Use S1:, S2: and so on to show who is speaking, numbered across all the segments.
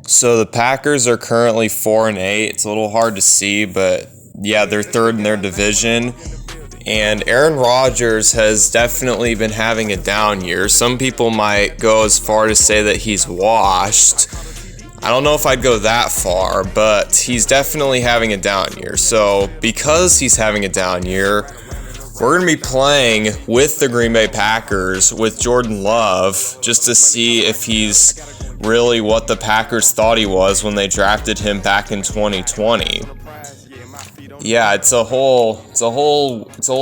S1: So the Packers are currently 4-8. It's a little hard to see, but yeah, they're third in their division. And Aaron Rodgers has definitely been having a down year. Some people might go as far to say that he's washed. I don't know if I'd go that far, but he's definitely having a down year. So because he's having a down year, we're going to be playing with the Green Bay Packers with Jordan Love just to see if he's really what the Packers thought he was when they drafted him back in 2020. Yeah, it's a whole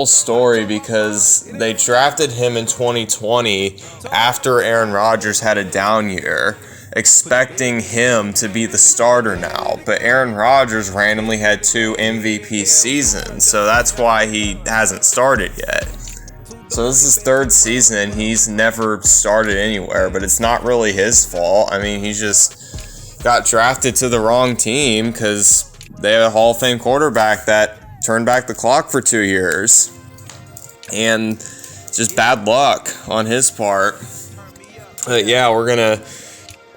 S1: story because they drafted him in 2020 after Aaron Rodgers had a down year, expecting him to be the starter now. But Aaron Rodgers randomly had 2 MVP seasons, so that's why he hasn't started yet. So this is his 3rd season and he's never started anywhere, but it's not really his fault. I mean, he just got drafted to the wrong team because they have a Hall of Fame quarterback that turned back the clock for 2 years. And it's just bad luck on his part. But yeah, we're going to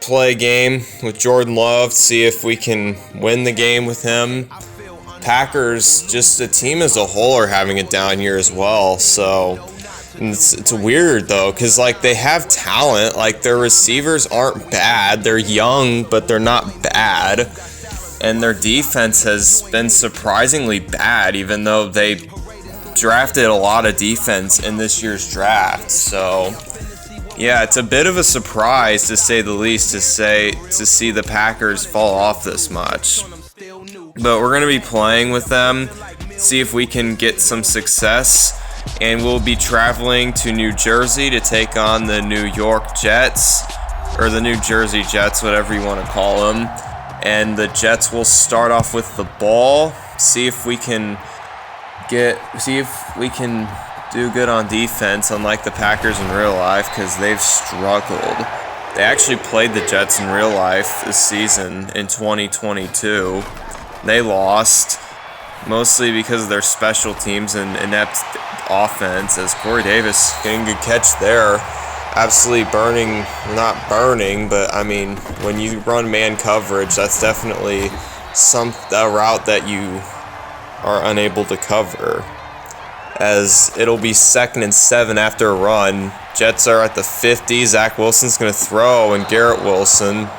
S1: play a game with Jordan Love, see if we can win the game with him. Packers, just the team as a whole, are having a down year as well. So it's weird though, because like they have talent, like their receivers aren't bad, they're young but they're not bad, and their defense has been surprisingly bad even though they drafted a lot of defense in this year's draft. So yeah, it's a bit of a surprise to say the least to see the Packers fall off this much. But we're going to be playing with them, see if we can get some success. And we'll be traveling to New Jersey to take on the New York Jets, or the New Jersey Jets, whatever you want to call them. And the Jets will start off with the ball, see if we can do good on defense, unlike the Packers in real life, because they've struggled. They actually played the Jets in real life this season in 2022. They lost, mostly because of their special teams and inept offense, as Corey Davis getting a good catch there. Absolutely burning, not burning, but I mean, when you run man coverage, that's definitely a route that you are unable to cover. As it'll be 2nd and 7 after a run. Jets are at the 50. Zach Wilson's going to throw, and Garrett Wilson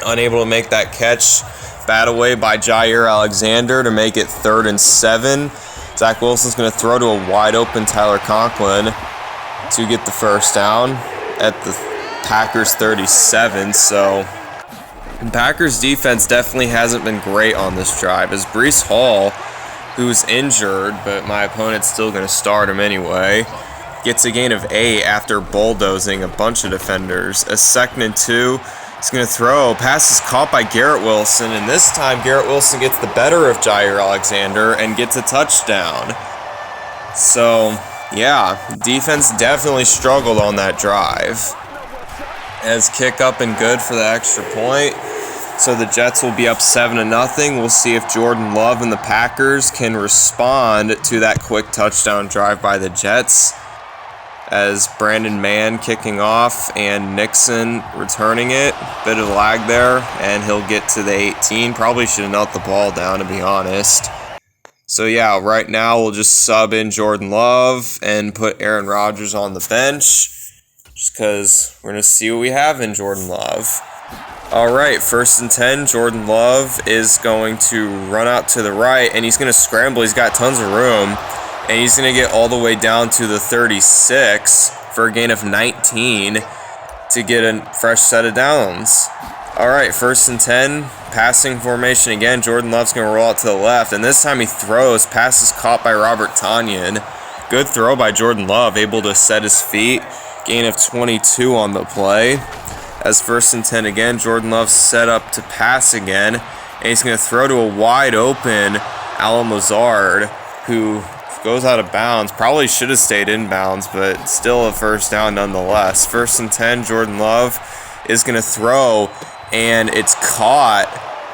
S1: unable to make that catch. Bat away by Jair Alexander to make it 3rd and 7. Zach Wilson's going to throw to a wide open Tyler Conklin to get the first down at the Packers 37. So the Packers defense definitely hasn't been great on this drive, as Breece Hall, who's injured, but my opponent's still going to start him anyway, gets a gain of 8 after bulldozing a bunch of defenders. A 2nd and 2. He's going to throw. Pass is caught by Garrett Wilson, and this time Garrett Wilson gets the better of Jair Alexander and gets a touchdown. So, yeah, defense definitely struggled on that drive. As kick up and good for the extra point. So the Jets will be up 7-0. We'll see if Jordan Love and the Packers can respond to that quick touchdown drive by the Jets. As Brandon Mann kicking off and Nixon returning it. Bit of lag there, and he'll get to the 18. Probably should have knelt the ball down, to be honest. So yeah, right now we'll just sub in Jordan Love and put Aaron Rodgers on the bench, just because we're going to see what we have in Jordan Love. Alright, 1st and 10, Jordan Love is going to run out to the right, and he's going to scramble. He's got tons of room. And he's going to get all the way down to the 36 for a gain of 19 to get a fresh set of downs. All right, 1st and 10, passing formation again. Jordan Love's going to roll out to the left, and this time he throws. Pass is caught by Robert Tonyan. Good throw by Jordan Love, able to set his feet. Gain of 22 on the play. As 1st and 10 again, Jordan Love set up to pass again, and he's going to throw to a wide open Allen Lazard, who goes out of bounds. Probably should have stayed in bounds, but still a first down nonetheless. 1st and 10, Jordan Love is going to throw, and it's caught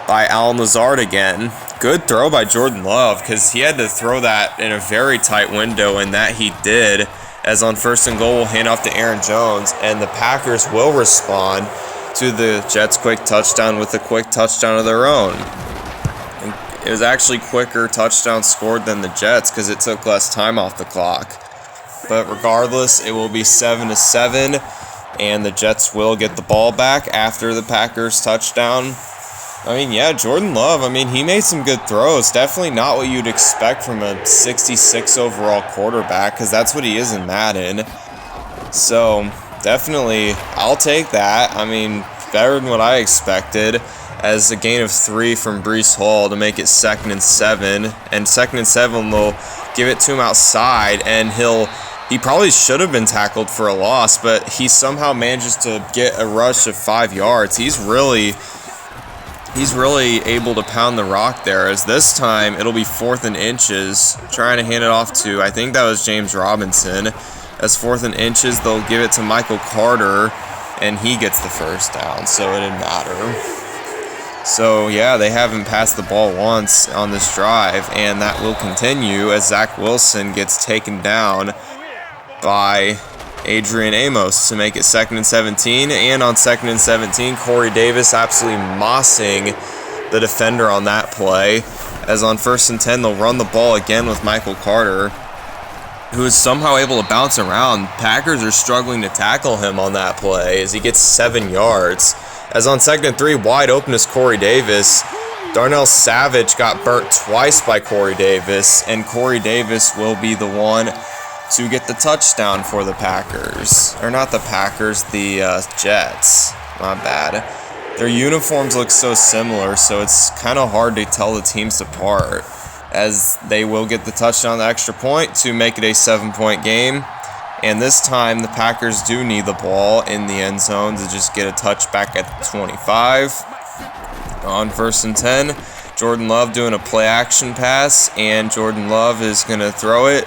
S1: by Allen Lazard again. Good throw by Jordan Love, because he had to throw that in a very tight window, and that he did. As on 1st and goal, we'll hand off to Aaron Jones, and the Packers will respond to the Jets' quick touchdown with a quick touchdown of their own. And it was actually quicker touchdown scored than the Jets because it took less time off the clock. But regardless, it will be 7-7, and the Jets will get the ball back after the Packers touchdown. I mean, yeah, Jordan Love, I mean, he made some good throws. Definitely not what you'd expect from a 66 overall quarterback, because that's what he is in Madden. So, definitely, I'll take that. I mean, better than what I expected, as a gain of 3 from Breece Hall to make it 2nd and 7. And 2nd and 7, they'll give it to him outside, and he probably should have been tackled for a loss, but he somehow manages to get a rush of 5 yards. He's really able to pound the rock there, as this time it'll be 4th and inches, trying to hand it off to, I think that was James Robinson. As 4th and inches, they'll give it to Michael Carter, and he gets the first down, so it didn't matter. So yeah, they haven't passed the ball once on this drive, and that will continue as Zach Wilson gets taken down by Adrian Amos to make it 2nd and 17. And on 2nd and 17, Corey Davis absolutely mossing the defender on that play. As on 1st and 10, they'll run the ball again with Michael Carter, who is somehow able to bounce around. Packers are struggling to tackle him on that play as he gets 7 yards. As on 2nd and 3, wide open is Corey Davis. Darnell Savage got burnt twice by Corey Davis, and Corey Davis will be the one to get the touchdown for the Packers. Or not the Packers, the Jets. My bad. Their uniforms look so similar, so it's kind of hard to tell the teams apart, as they will get the touchdown, the extra point, to make it a 7-point game. And this time, the Packers do need the ball in the end zone to just get a touchback at the 25. On 1st and 10, Jordan Love doing a play-action pass, and Jordan Love is going to throw it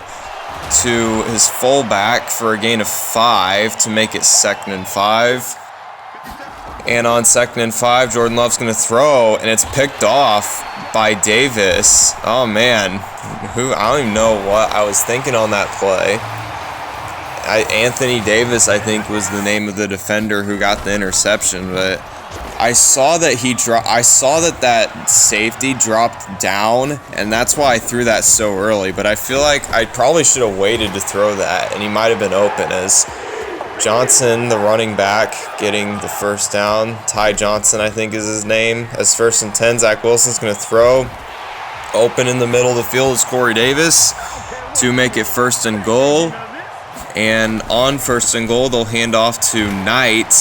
S1: to his fullback for a gain of 5 to make it 2nd and 5. And on 2nd and 5, Jordan Love's going to throw, and it's picked off by Davis. Oh, man. I don't even know what I was thinking on that play. Anthony Davis, I think, was the name of the defender who got the interception, but I saw that that safety dropped down, and that's why I threw that so early. But I feel like I probably should have waited to throw that, and he might have been open, as Johnson, the running back, getting the first down. Ty Johnson, I think, is his name. As 1st and 10, Zach Wilson's going to throw. Open in the middle of the field is Corey Davis to make it 1st and goal. And on 1st and goal, they'll hand off to Knight,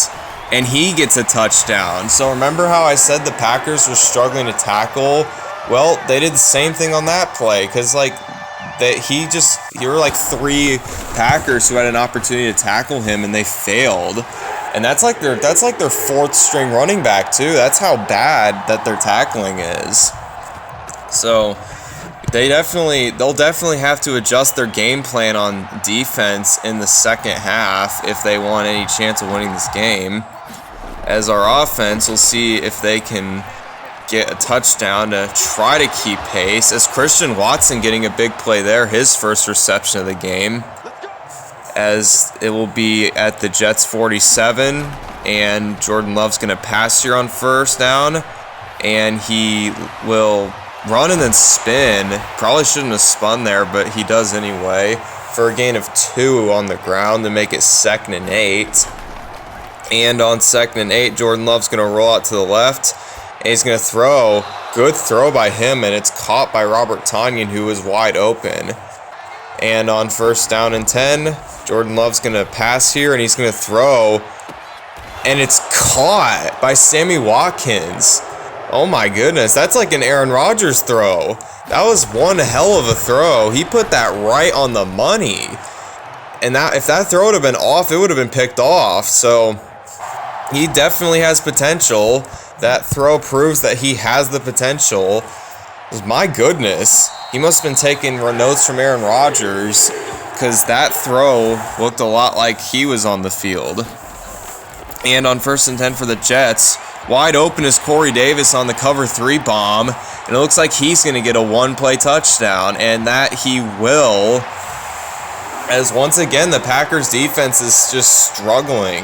S1: and he gets a touchdown. So remember how I said the Packers were struggling to tackle? Well, they did the same thing on that play, because here were like 3 Packers who had an opportunity to tackle him, and they failed. And that's like their 4th string running back too. That's how bad that their tackling is. So they'll definitely have to adjust their game plan on defense in the second half if they want any chance of winning this game. As our offense, we'll see if they can get a touchdown to try to keep pace, as Christian Watson getting a big play there, his first reception of the game, as it will be at the Jets 47, and Jordan Love's going to pass here on 1st down, and he will run and then spin. Probably shouldn't have spun there, but he does anyway, for a gain of 2 on the ground to make it 2nd and 8. And on 2nd and 8, Jordan Love's going to roll out to the left, and he's going to throw. Good throw by him, and it's caught by Robert Tonyan, who is wide open. And on 1st down and 10, Jordan Love's going to pass here, and he's going to throw, and it's caught by Sammy Watkins. Oh my goodness, that's like an Aaron Rodgers throw. That was one hell of a throw. He put that right on the money. And if that throw would have been off, it would have been picked off. So he definitely has potential. That throw proves that he has the potential. My goodness, he must have been taking notes from Aaron Rodgers, because that throw looked a lot like he was on the field. And on 1st and 10 for the Jets, wide open is Corey Davis on the cover 3 bomb, and it looks like he's going to get a 1-play touchdown, and that he will, as once again the Packers defense is just struggling.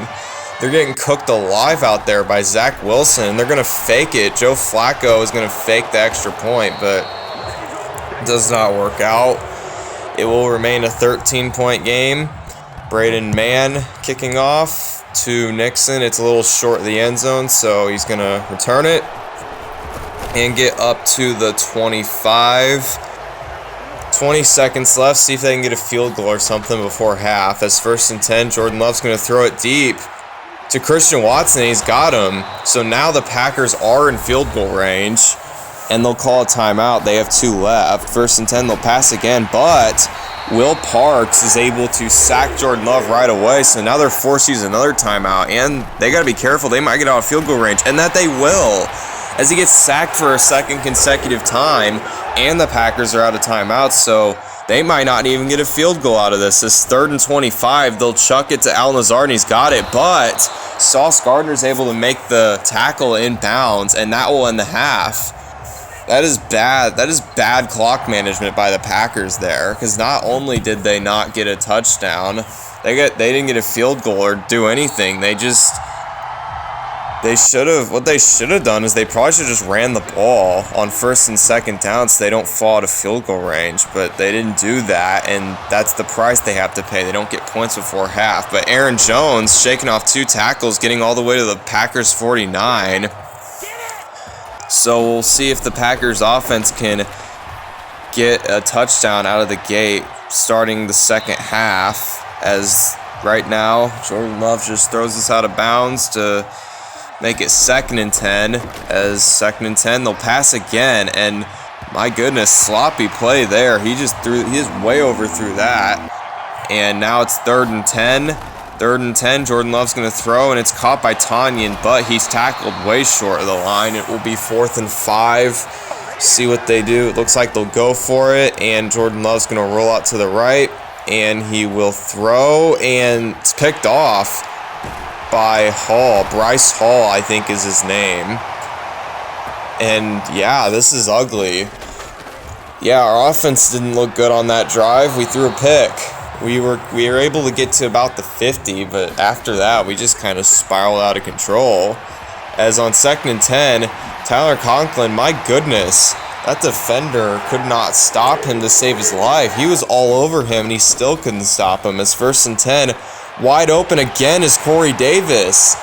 S1: They're getting cooked alive out there by Zach Wilson. They're going to fake it. Joe Flacco is going to fake the extra point, but it does not work out. It will remain a 13-point game. Braden Mann kicking off to Nixon. It's a little short of the end zone, so he's going to return it and get up to the 25. 20 seconds left. See if they can get a field goal or something before half. As 1st and 10, Jordan Love's going to throw it deep to Christian Watson. He's got him. So now the Packers are in field goal range, and they'll call a timeout. They have 2 left. 1st and 10, they'll pass again, but Will Parks is able to sack Jordan Love right away. So now they're forced to use another timeout, and they got to be careful. They might get out of field goal range, and that they will, as he gets sacked for a second consecutive time, and the Packers are out of timeouts. So they might not even get a field goal out of this. This 3rd and 25, they'll chuck it to Al Nazar, and he's got it. But Sauce Gardner's able to make the tackle in bounds, and that will end the half. That is bad. That is bad clock management by the Packers there, because not only did they not get a touchdown, they didn't get a field goal or do anything. What they should have done is they probably should have just ran the ball on 1st and 2nd down so they don't fall out of field goal range, but they didn't do that, and that's the price they have to pay. They don't get points before half. But Aaron Jones shaking off 2 tackles, getting all the way to the Packers 49. So we'll see if the Packers offense can get a touchdown out of the gate starting the second half, as right now Jordan Love just throws this out of bounds to make it 2nd and 10. As 2nd and 10, they'll pass again, and my goodness, sloppy play there. He just way overthrew that. And now it's 3rd and 10. 3rd and 10, Jordan Love's going to throw, and it's caught by Tanyan, but he's tackled way short of the line. It will be 4th and 5. See what they do. It looks like they'll go for it, and Jordan Love's going to roll out to the right, and he will throw, and it's picked off by Hall. Bryce Hall, I think, is his name. And yeah, this is ugly. Yeah, our offense didn't look good on that drive. We threw a pick. We were able to get to about the 50, but after that, we just kind of spiraled out of control. As on 2nd and 10, Tyler Conklin, my goodness, that defender could not stop him to save his life. He was all over him, and he still couldn't stop him. As 1st and 10, wide open again is Corey Davis,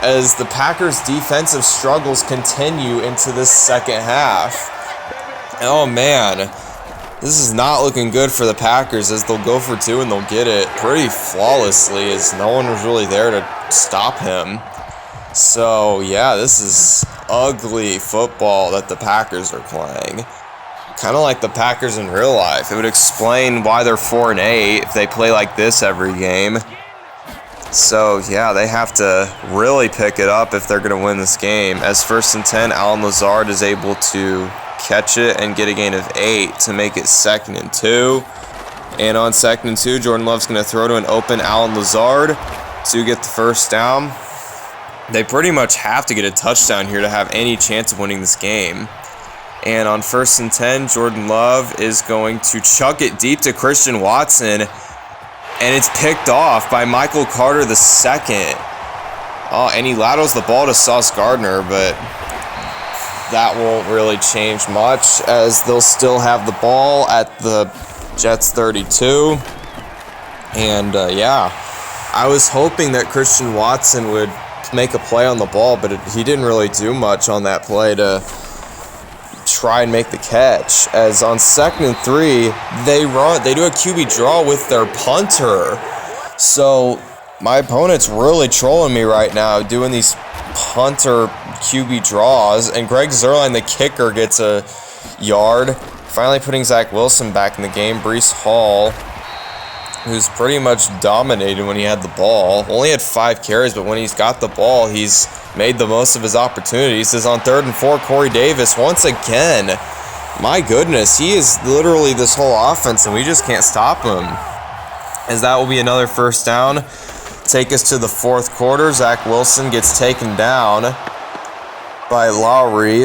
S1: as the Packers' defensive struggles continue into this second half. Oh man, this is not looking good for the Packers, as they'll go for 2 and they'll get it pretty flawlessly, as no one was really there to stop him. So yeah, this is ugly football that the Packers are playing. Kind of like the Packers in real life. It would explain why they're 4-8 if they play like this every game. So yeah, they have to really pick it up if they're going to win this game. As 1st and 10, Al Lazard is able to catch it and get a gain of 8 to make it 2nd and 2. And on 2nd and 2, Jordan Love's going to throw to an open Alan Lazard to get the first down. They pretty much have to get a touchdown here to have any chance of winning this game. And on 1st and 10, Jordan Love is going to chuck it deep to Christian Watson, and it's picked off by Michael Carter II. Oh, and he laterals the ball to Sauce Gardner, but that won't really change much, as they'll still have the ball at the Jets 32. And yeah, I was hoping that Christian Watson would make a play on the ball, but he didn't really do much on that play to try and make the catch. As on 2nd and 3, they do a QB draw with their punter. So my opponent's really trolling me right now, doing these punter QB draws, and Greg Zuerlein, the kicker, gets a yard, finally putting Zach Wilson back in the game. Breece Hall, who's pretty much dominated when he had the ball, only had 5 carries, but when he's got the ball, he's made the most of his opportunities. Is on 3rd and 4, Corey Davis once again. My goodness, he is literally this whole offense, and we just can't stop him. As that will be another first down. Take us to the 4th quarter. Zach Wilson gets taken down by Lowry,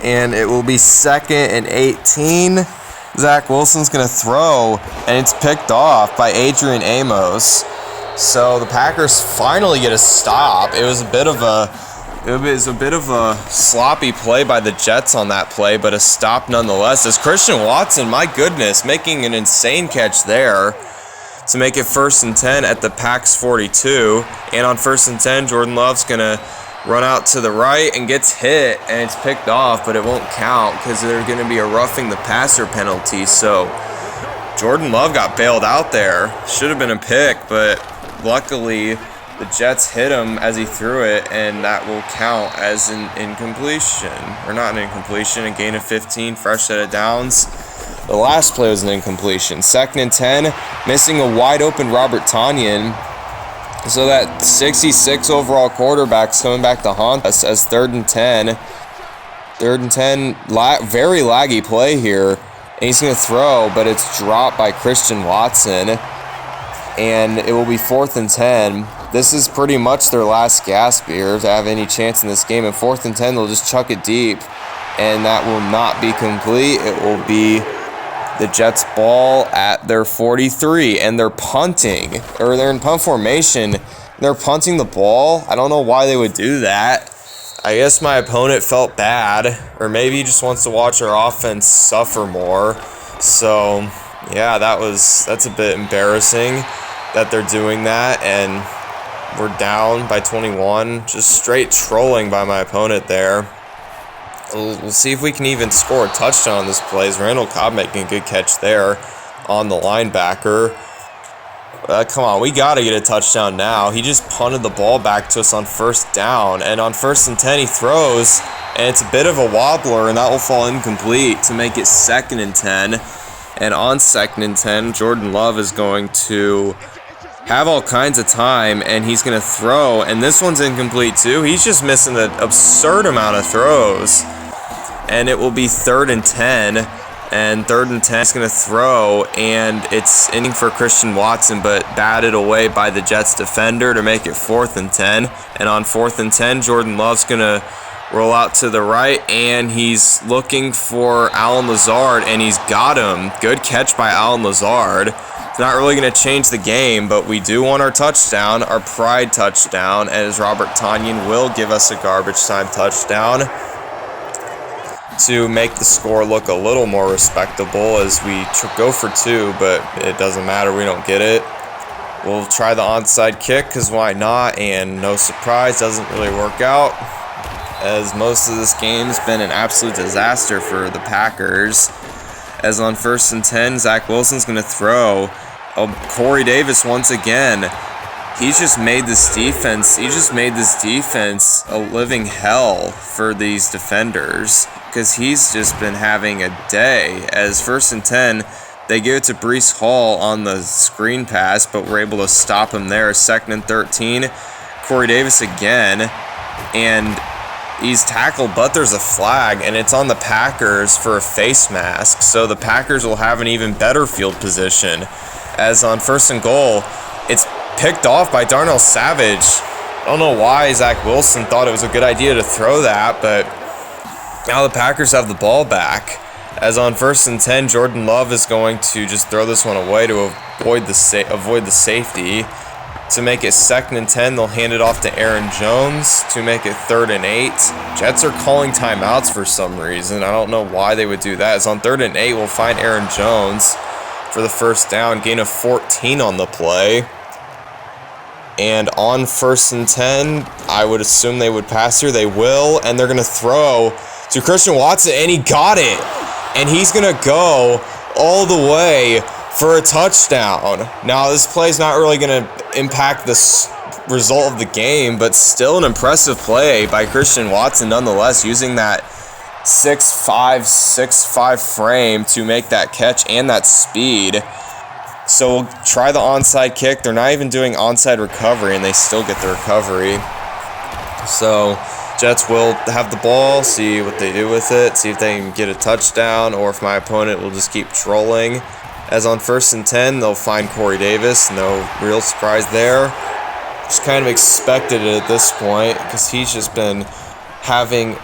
S1: and it will be 2nd and 18. Zach Wilson's going to throw, and it's picked off by Adrian Amos. So the Packers finally get a stop. It was a bit of a sloppy play by the Jets on that play, but a stop nonetheless. As Christian Watson, my goodness, making an insane catch there to make it 1st and 10 at the Pack's 42. And on 1st and 10, Jordan Love's going to run out to the right and gets hit, and it's picked off, but it won't count because there's going to be a roughing the passer penalty. So Jordan Love got bailed out there. Should have been a pick, but luckily the Jets hit him as he threw it, and that will count as an incompletion. Or not an incompletion, a gain of 15, fresh set of downs. The last play was an incompletion. 2nd and 10, missing a wide open Robert Tonyan. So that 66 overall quarterback's coming back to haunt us as 3rd and 10. 3rd and 10, very laggy play here. And he's going to throw, but it's dropped by Christian Watson. And it will be 4th and 10. This is pretty much their last gasp here to have any chance in this game. And 4th and 10, they'll just chuck it deep. And that will not be complete. It will be the Jets' ball at their 43, and they're punting, or they're in punt formation. They're punting the ball. I don't know why they would do that. I guess my opponent felt bad, or maybe he just wants to watch our offense suffer more. So, yeah, that's a bit embarrassing that they're doing that, and we're down by 21. Just straight trolling by my opponent there. We'll see if we can even score a touchdown on this play. Randall Cobb making a good catch there on the linebacker. Come on, we got to get a touchdown now. He just punted the ball back to us on 1st down. And on 1st and 10, he throws, and it's a bit of a wobbler, and that will fall incomplete to make it 2nd and 10. And on 2nd and 10, Jordan Love is going to have all kinds of time, and he's going to throw, and this one's incomplete too. He's just missing an absurd amount of throws. And it will be 3rd and 10, and 3rd and 10 is going to throw, and it's inning for Christian Watson, but batted away by the Jets defender to make it 4th and 10. And on 4th and 10, Jordan Love's going to roll out to the right, and he's looking for Allen Lazard, and he's got him. Good catch by Allen Lazard. It's not really going to change the game, but we do want our touchdown, our pride touchdown, as Robert Tonyan will give us a garbage time touchdown to make the score look a little more respectable as we go for 2, but it doesn't matter. We don't get it. We'll try the onside kick because why not? And no surprise, doesn't really work out, as most of this game has been an absolute disaster for the Packers. As on 1st and 10, Zach Wilson's going to throw. Corey Davis once again. He's just made this defense. A living hell for these defenders because he's just been having a day. As 1st and 10, they give it to Breece Hall on the screen pass, but we're able to stop him there. 2nd and 13, Corey Davis again, and he's tackled, but there's a flag, and it's on the Packers for a face mask. So the Packers will have an even better field position. As on 1st and goal, it's picked off by Darnell Savage. I don't know why Zach Wilson thought it was a good idea to throw that, but now the Packers have the ball back. As on 1st and 10, Jordan Love is going to just throw this one away to avoid the safety. To make it 2nd and 10, they'll hand it off to Aaron Jones to make it 3rd and 8. Jets are calling timeouts for some reason. I don't know why they would do that. As on 3rd and 8, we'll find Aaron Jones for the 1st down, gain of 14 on the play. And on 1st and 10, I would assume they would pass here. They will, and they're going to throw to Christian Watson, and he got it. And he's going to go all the way for a touchdown. Now, this play is not really going to impact the result of the game, but still an impressive play by Christian Watson nonetheless, using that 6'5" frame to make that catch and that speed. So we'll try the onside kick. They're not even doing onside recovery, and they still get the recovery. So Jets will have the ball, see what they do with it, see if they can get a touchdown, or if my opponent will just keep trolling. As on 1st and 10, they'll find Corey Davis. No real surprise there. Just kind of expected it at this point because he's just been having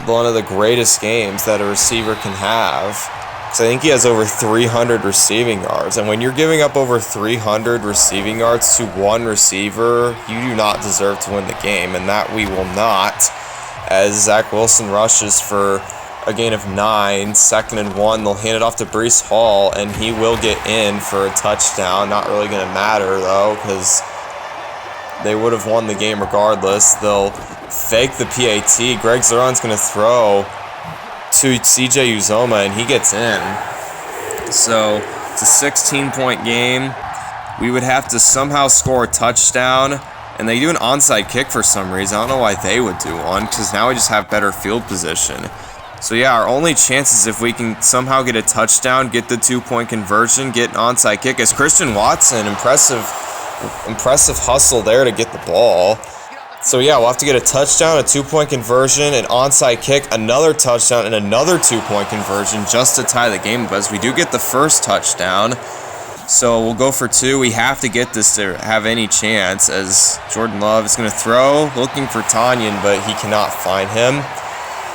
S1: one of the greatest games that a receiver can have. because I think he has over 300 receiving yards. And when you're giving up over 300 receiving yards to one receiver, you do not deserve to win the game, and that we will not, as Zach Wilson rushes for a gain of 9, 2nd and 1. They'll hand it off to Breece Hall, and he will get in for a touchdown. Not really going to matter, though, because they would have won the game regardless. They'll fake the PAT. Greg Zuron's going to throw to CJ Uzoma, and he gets in. So it's a 16-point game. We would have to somehow score a touchdown, and they do an onside kick for some reason. I don't know why they would do one, because now we just have better field position. So yeah, our only chance is if we can somehow get a touchdown, get the 2-point conversion, get an onside kick. As Christian Watson, impressive hustle there to get the ball. So yeah, we'll have to get a touchdown, a 2-point conversion, an onside kick, another touchdown, and another 2-point conversion just to tie the game. But as we do get the first touchdown, so we'll go for 2. We have to get this to have any chance, as Jordan Love is going to throw, looking for Tanyan, but he cannot find him,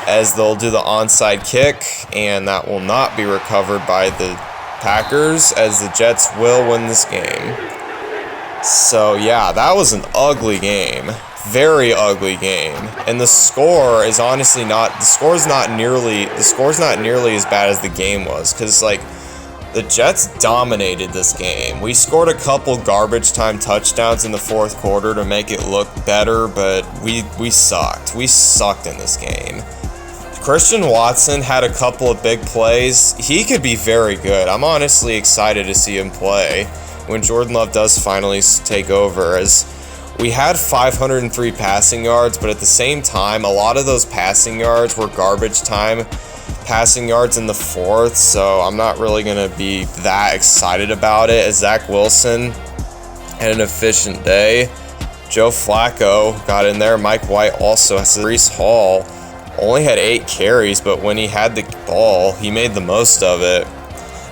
S1: as they'll do the onside kick, and that will not be recovered by the Packers, as the Jets will win this game. So yeah, that was an ugly game. Very ugly game. And the score is honestly not, the score's not nearly as bad as the game was, because like the Jets dominated this game. We scored a couple garbage time touchdowns in the fourth quarter to make it look better, but we sucked. We sucked in this game. Christian Watson had a couple of big plays. He could be very good. I'm honestly excited to see him play when Jordan Love does finally take over, as we had 503 passing yards, but at the same time, a lot of those passing yards were garbage time passing yards in the fourth, so I'm not really going to be that excited about it, as Zach Wilson had an efficient day. Joe Flacco got in there. Mike White also has. Breece Hall only had 8 carries, but when he had the ball, he made the most of it,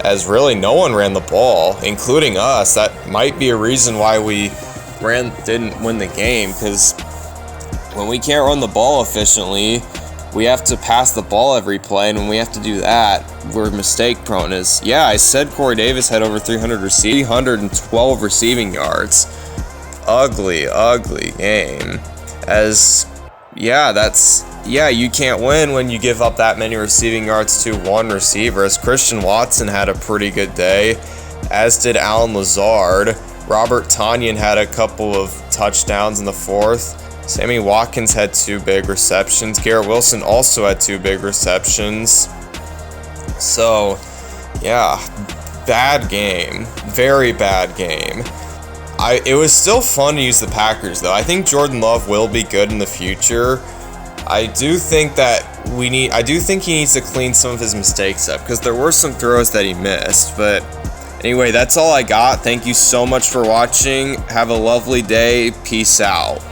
S1: as really no one ran the ball, including us. That might be a reason why we didn't win the game, because when we can't run the ball efficiently, we have to pass the ball every play, and when we have to do that, we're mistake prone. Yeah, I said Corey Davis had over 312 receiving yards. Ugly game. You can't win when you give up that many receiving yards to one receiver, as Christian Watson had a pretty good day, as did Allen Lazard. Robert Tanyan had a couple of touchdowns in the fourth. Sammy Watkins had 2 big receptions. Garrett Wilson also had 2 big receptions. So, yeah, bad game. Very bad game. It was still fun to use the Packers, though. I think Jordan Love will be good in the future. I do think he needs to clean some of his mistakes up, because there were some throws that he missed. But anyway, that's all I got. Thank you so much for watching. Have a lovely day. Peace out.